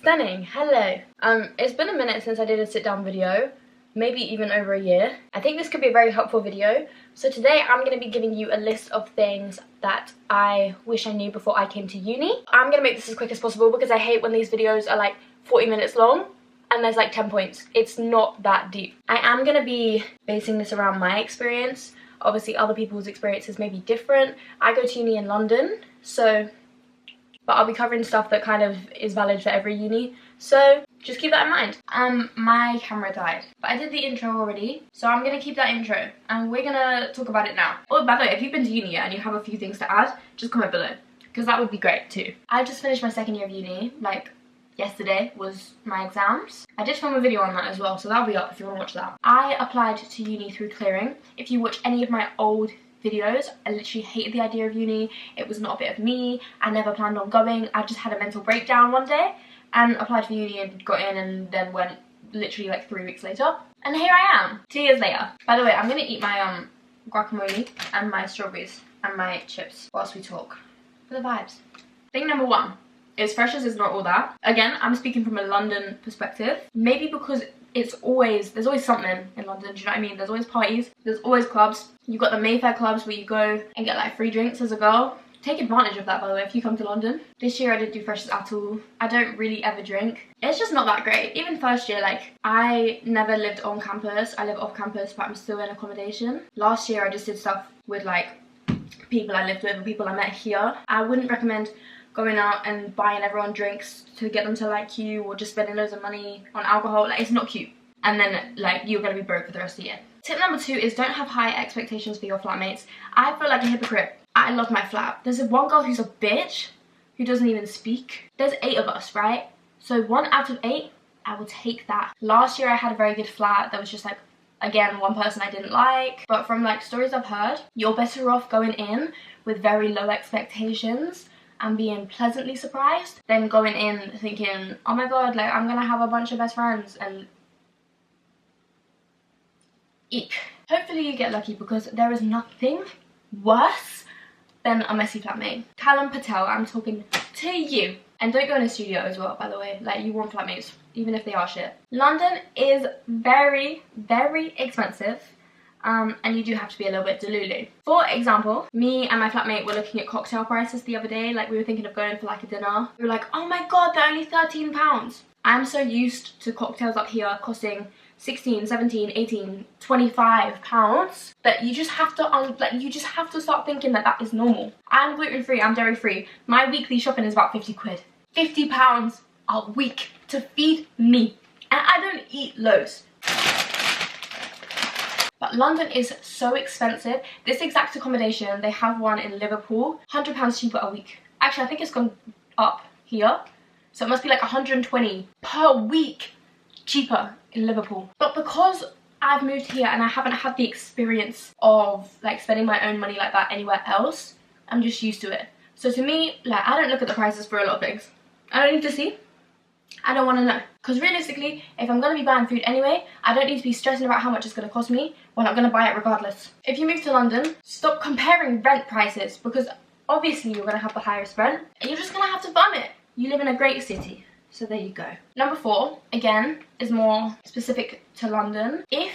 Stunning, hello. It's been a minute since I did a sit down video, maybe even over a year. I think this could be a very helpful video. So today I'm going to be giving you a list of things that I wish I knew before I came to uni. I'm going to make this as quick as possible because I hate when these videos are like 40 minutes long and there's like 10 points. It's not that deep. I am going to be basing this around my experience. Obviously other people's experiences may be different. I go to uni in London, but I'll be covering stuff that kind of is valid for every uni, so just keep that in mind. My camera died, but I did the intro already, so I'm gonna keep that intro and we're gonna talk about it now. Oh, by the way, if you've been to uni and you have a few things to add, just comment below, because that would be great too. I just finished my second year of uni, like yesterday was my exams. I did film a video on that as well, so that'll be up if you want to watch that. I applied to uni through clearing. If you watch any of my old videos, I literally hated the idea of uni. It was not a bit of me. I never planned on going. I just had a mental breakdown one day and applied for uni and got in, and then went literally like 3 weeks later. And here I am, 2 years later. By the way, I'm gonna eat my guacamole and my strawberries and my chips whilst we talk. For the vibes. Thing number one is freshers is not all that. Again, I'm speaking from a London perspective. Maybe because there's always something in London, do you know what I mean? There's always parties, there's always clubs. You've got the Mayfair clubs where you go and get like free drinks as a girl. Take advantage of that, by the way, if you come to London. This year I didn't do freshers at all. I don't really ever drink. It's just not that great. Even first year, like, I never lived on campus. I live off campus, but I'm still in accommodation. Last year I just did stuff with like people I lived with and people I met here. I wouldn't recommend going out and buying everyone drinks to get them to like you, or just spending loads of money on alcohol. Like, it's not cute. And then like you're gonna be broke for the rest of the year. Tip number two is don't have high expectations for your flatmates. I feel like a hypocrite. I love my flat. There's one girl who's a bitch who doesn't even speak. There's 8 of us, right? So 1 out of 8, I will take that. Last year I had a very good flat. There was just like, again, one person I didn't like. But from like stories I've heard, you're better off going in with very low expectations and being pleasantly surprised than going in thinking, oh my god, like I'm gonna have a bunch of best friends and eek. Hopefully you get lucky, because there is nothing worse than a messy flatmate. Callum Patel, I'm talking to you. And don't go in a studio as well, by the way. Like, you want flatmates, even if they are shit. London is very, very expensive. And you do have to be a little bit delulu. For example, me and my flatmate were looking at cocktail prices the other day. Like, we were thinking of going for like a dinner. We were like, oh my god, they're only £13. I'm so used to cocktails up here costing 16, 17, 18, 25 pounds that you just have to start thinking that that is normal. I'm gluten-free, I'm dairy-free. My weekly shopping is about 50 quid. 50 pounds a week to feed me. And I don't eat loads. But London is so expensive. This exact accommodation, they have one in Liverpool, £100 cheaper a week. Actually, I think it's gone up here. So it must be like 120 per week cheaper in Liverpool. But because I've moved here and I haven't had the experience of like spending my own money like that anywhere else, I'm just used to it. So to me, like, I don't look at the prices for a lot of things. I don't need to see. I don't want to know. Because realistically, if I'm going to be buying food anyway, I don't need to be stressing about how much it's going to cost me when I'm going to buy it regardless. If you move to London, stop comparing rent prices, because obviously you're going to have the highest rent and you're just going to have to bum it. You live in a great city. So there you go. Number 4, again, is more specific to London. If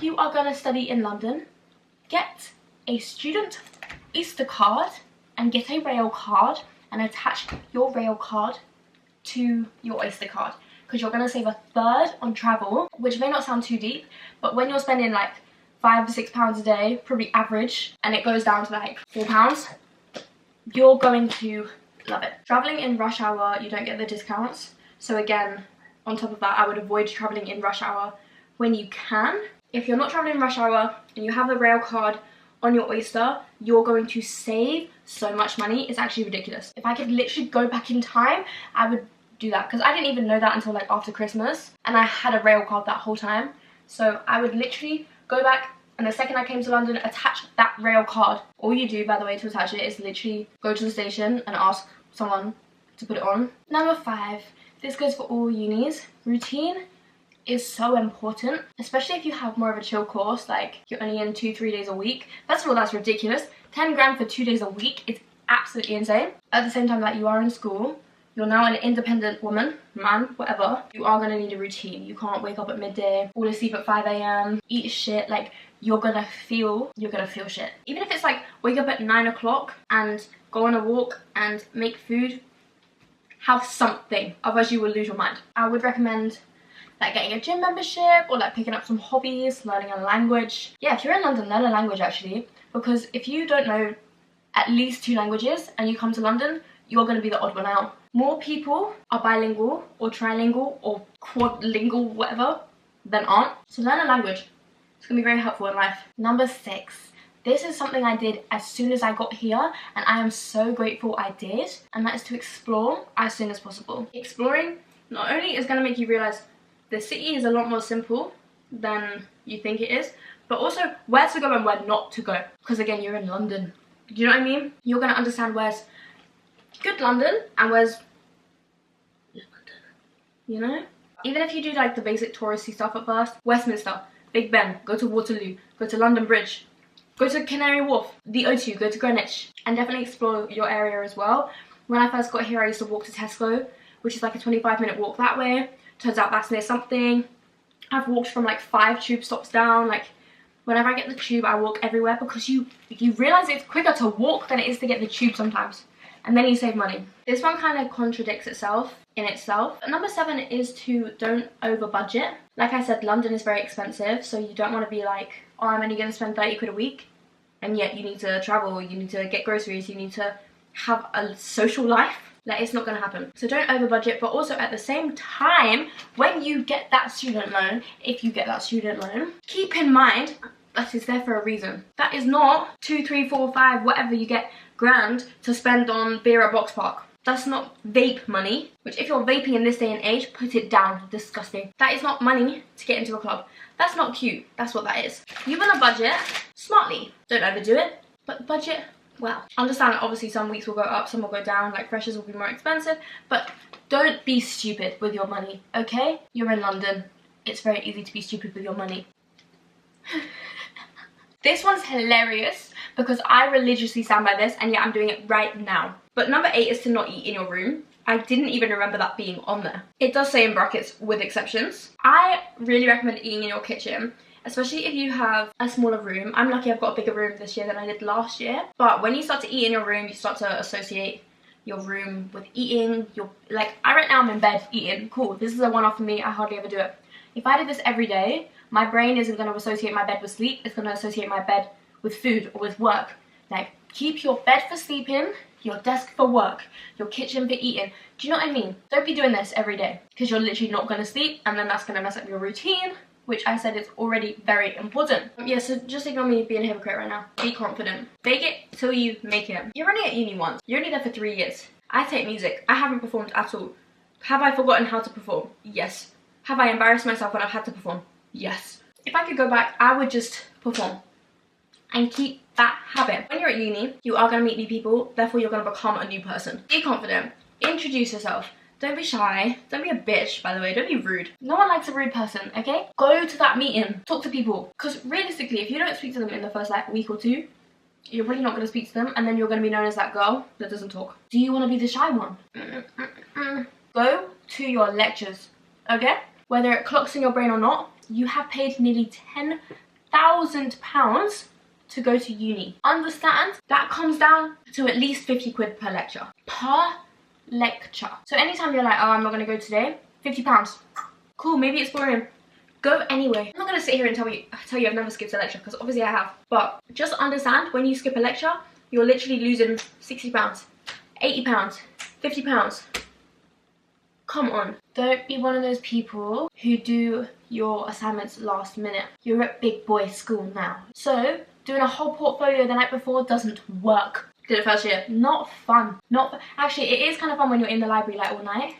you are going to study in London, get a student Oyster card and get a rail card and attach your rail card to your Oyster card, because you're going to save a third on travel, which may not sound too deep, but when you're spending like £5 to £6 a day, probably average, and it goes down to like £4, you're going to love it. Traveling in rush hour, you don't get the discounts. So again, on top of that, I would avoid traveling in rush hour when you can. If you're not traveling in rush hour and you have the rail card on your Oyster, you're going to save so much money. It's actually ridiculous. If I could literally go back in time, I would do that, because I didn't even know that until like after Christmas, and I had a rail card that whole time. So I would literally go back, and the second I came to London, attach that rail card. All you do, by the way, to attach it is literally go to the station and ask someone to put it on. Number 5, this goes for all unis. Routine is so important, especially if you have more of a chill course, like you're only in 2-3 days a week. First of all, that's ridiculous. 10 grand for 2 days a week is absolutely insane. At the same time that you are in school, you're now an independent woman, man, whatever, you are going to need a routine. You can't wake up at midday, fall asleep at 5 a.m, eat shit. Like, you're gonna feel shit. Even if it's like wake up at 9 o'clock and go on a walk and make food, have something, otherwise you will lose your mind. I would recommend like getting a gym membership or like picking up some hobbies, learning a language. Yeah, if you're in London, learn a language actually, because if you don't know at least 2 languages and you come to London, you're going to be the odd one out. More people are bilingual or trilingual or quadlingual, whatever, than aren't. So learn a language. It's going to be very helpful in life. Number 6. This is something I did as soon as I got here, and I am so grateful I did, and that is to explore as soon as possible. Exploring not only is going to make you realize the city is a lot more simple than you think it is, but also where to go and where not to go. Because again, you're in London. Do you know what I mean? You're going to understand where's good London and where's London, you know? Even if you do like the basic touristy stuff at first, Westminster, Big Ben, go to Waterloo, go to London Bridge, go to Canary Wharf, the O2, go to Greenwich, and definitely explore your area as well. When I first got here, I used to walk to Tesco, which is like a 25-minute walk that way. Turns out that's near something. I've walked from like 5 tube stops down. Like, whenever I get the tube, I walk everywhere, because you realize it's quicker to walk than it is to get the tube sometimes. And then you save money. This one kind of contradicts itself in itself. Number 7 is to don't over budget. Like I said, London is very expensive, so you don't want to be like, oh, I'm only going to spend 30 quid a week, and yet you need to travel, you need to get groceries, you need to have a social life. Like, it's not going to happen. So don't over budget, but also at the same time, when you get that student loan, if you get that student loan, keep in mind that is there for a reason. That is not 2, 3, 4, 5, whatever you get grand to spend on beer at Box Park. That's not vape money, which if you're vaping in this day and age, put it down. Disgusting. That is not money to get into a club. That's not cute. That's what that is. You want to budget smartly. Don't overdo it, but budget well. Understand that obviously some weeks will go up, some will go down, like freshers will be more expensive, but don't be stupid with your money, okay? You're in London. It's very easy to be stupid with your money. This one's hilarious because I religiously stand by this, and yet I'm doing it right now. But number 8 is to not eat in your room. I didn't even remember that being on there. It does say in brackets, with exceptions. I really recommend eating in your kitchen, especially if you have a smaller room. I'm lucky I've got a bigger room this year than I did last year. But when you start to eat in your room, you start to associate your room with eating. Like, right now I'm in bed eating. Cool, this is a one-off for me. I hardly ever do it. If I did this every day, my brain isn't going to associate my bed with sleep. It's going to associate my bed with food or with work. Like, keep your bed for sleeping, your desk for work, your kitchen for eating. Do you know what I mean? Don't be doing this every day, because you're literally not going to sleep, and then that's going to mess up your routine, which I said is already very important. Yeah, so just ignore me being a hypocrite right now. Be confident. Fake it till you make it. You're only at uni once. You're only there for 3 years. I take music. I haven't performed at all. Have I forgotten how to perform? Yes. Have I embarrassed myself when I've had to perform? Yes. If I could go back, I would just perform and keep that habit. When you're at uni, you are going to meet new people, therefore you're going to become a new person. Be confident. Introduce yourself. Don't be shy. Don't be a bitch, by the way. Don't be rude. No one likes a rude person, okay? Go to that meeting. Talk to people. Because realistically, if you don't speak to them in the first like week or 2, you're probably not going to speak to them, and then you're going to be known as that girl that doesn't talk. Do you want to be the shy one? Go to your lectures, okay? Whether it clocks in your brain or not, you have paid nearly £10,000 to go to uni. Understand? That comes down to at least 50 quid per lecture. Per lecture. So anytime you're like, oh, I'm not going to go today, £50. Cool, maybe it's boring. Go anyway. I'm not going to sit here and tell you I've never skipped a lecture, because obviously I have. But just understand, when you skip a lecture, you're literally losing £60, £80, £50. Come on. Don't be one of those people who do your assignments last minute. You're at big boy school now. So doing a whole portfolio the night before doesn't work. Did it first year. Not fun. Actually, it is kind of fun when you're in the library like all night.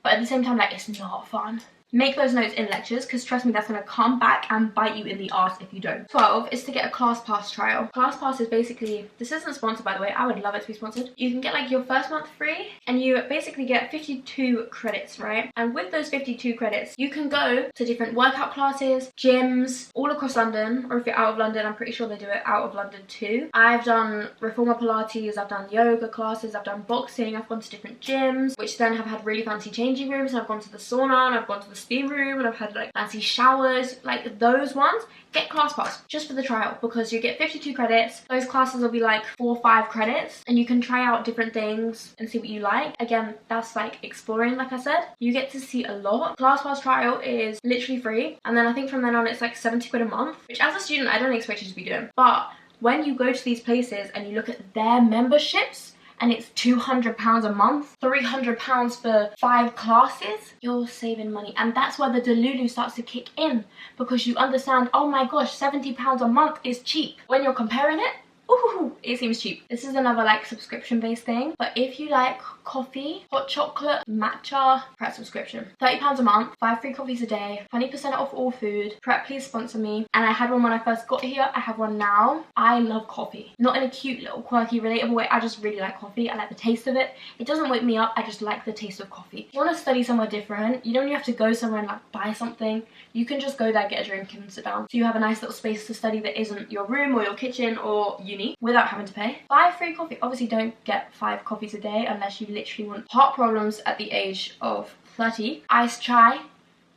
But at the same time, like, it's not fun. Make those notes in lectures, because trust me, that's going to come back and bite you in the ass if you don't. 12 is to get a class pass trial. Class pass is basically, this isn't sponsored by the way, I would love it to be sponsored. You can get like your first month free, and you basically get 52 credits, right? And with those 52 credits, you can go to different workout classes, gyms, all across London, or if you're out of London, I'm pretty sure they do it out of London too. I've done reformer Pilates, I've done yoga classes, I've done boxing, I've gone to different gyms, which then have had really fancy changing rooms, and I've gone to the sauna, and I've gone to the steam room, and I've had like fancy showers. Like those ones, get class pass just for the trial, because you get 52 credits. Those classes will be like 4 or 5 credits, and you can try out different things and see what you like. Again, that's like exploring, like I said. You get to see a lot. Class pass trial is literally free, and then I think from then on it's like 70 quid a month, which as a student I don't expect you to be doing. But when you go to these places and you look at their memberships, and it's £200 a month, £300 for 5 classes, you're saving money. And that's where the delulu starts to kick in, because you understand, oh my gosh, £70 a month is cheap. When you're comparing it, ooh, it seems cheap. This is another like subscription based thing, but if you like coffee, hot chocolate, matcha, Pret subscription, £30 a month, 5 free coffees a day, 20% off all food. Pret, please sponsor me. And I had one when I first got here, I have one now. I love coffee, not in a cute little quirky relatable way. I just really like coffee. I like the taste of it. It doesn't wake me up, I just like the taste of coffee. If you want to study somewhere different, you don't even have to go somewhere and like buy something. You can just go there, get a drink and sit down, so you have a nice little space to study that isn't your room or your kitchen or uni, without having to pay. 5 free coffee. Obviously don't get 5 coffees a day unless you literally want heart problems at the age of 30. Iced chai,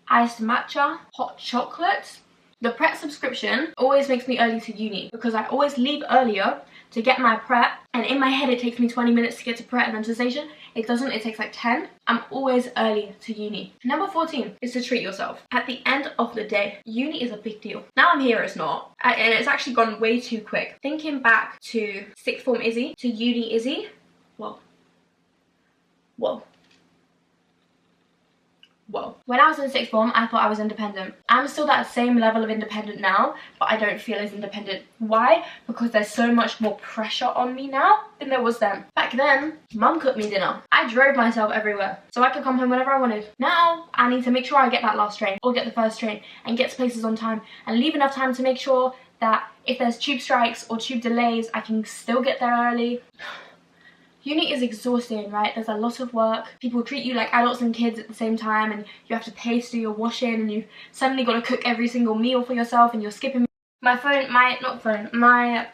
iced matcha, hot chocolate. The Pret subscription always makes me early to uni, because I always leave earlier to get my Pret, and in my head it takes me 20 minutes to get to Pret and then to the station. It doesn't, it takes like 10. I'm always early to uni. Number 14 is to treat yourself. At the end of the day, uni is a big deal. Now I'm here, it's not. And it's actually gone way too quick. Thinking back to 6th form Izzy, to uni Izzy, whoa. When I was in 6th form, I thought I was independent. I'm still that same level of independent now, but I don't feel as independent. Why? Because there's so much more pressure on me now than there was then. Back then, mum cooked me dinner. I drove myself everywhere, so I could come home whenever I wanted. Now, I need to make sure I get that last train, or get the first train, and get to places on time, and leave enough time to make sure that if there's tube strikes or tube delays, I can still get there early. Uni is exhausting, right? There's a lot of work. People treat you like adults and kids at the same time, and you have to pay to do your washing, and you've suddenly got to cook every single meal for yourself, and you're skipping my phone, what am I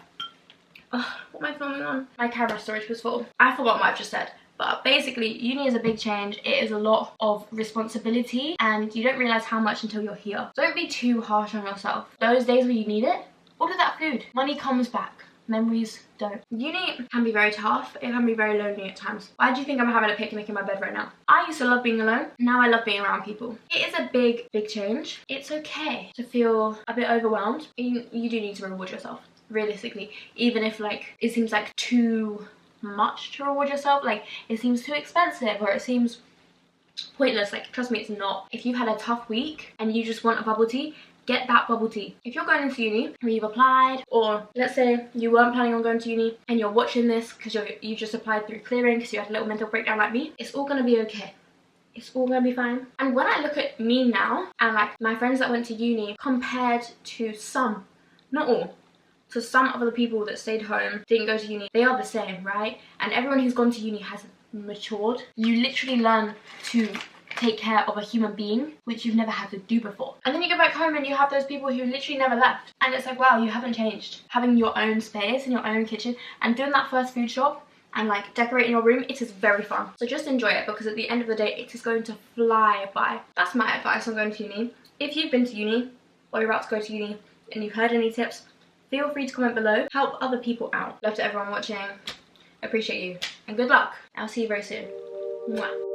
filming on? My camera storage was full. I forgot what I've just said. But basically, uni is a big change. It is a lot of responsibility, and you don't realise how much until you're here. Don't be too harsh on yourself. Those days where you need it, order that food. Money comes back. Memories don't. Uni can be very tough. It can be very lonely at times. Why do you think I'm having a picnic in my bed right now? I used to love being alone. Now I love being around people. It is a big change. It's okay to feel a bit overwhelmed. You do need to reward yourself, realistically. Even if like it seems like too much to reward yourself, like it seems too expensive, or it seems pointless. Like, trust me, it's not. If you've had a tough week and you just want a bubble tea, get that bubble tea. If you're going into uni or you've applied, or let's say you weren't planning on going to uni and you're watching this because you just applied through clearing because you had a little mental breakdown like me, it's all gonna be okay. It's all gonna be fine. And when I look at me now and like my friends that went to uni compared to some, not all, to some of the people that stayed home, didn't go to uni, they are the same, right? And everyone who's gone to uni has matured. You literally learn to take care of a human being, which you've never had to do before. And then you go back home and you have those people who literally never left, and it's like, wow, you haven't changed. Having your own space and your own kitchen and doing that first food shop and like decorating your room, it is very fun. So just enjoy it, because at the end of the day it is going to fly by. That's my advice on going to uni. If you've been to uni or you're about to go to uni and you've heard any tips, feel free to comment below. Help other people out. Love to everyone watching. Appreciate you, and good luck. I'll see you very soon. Mwah.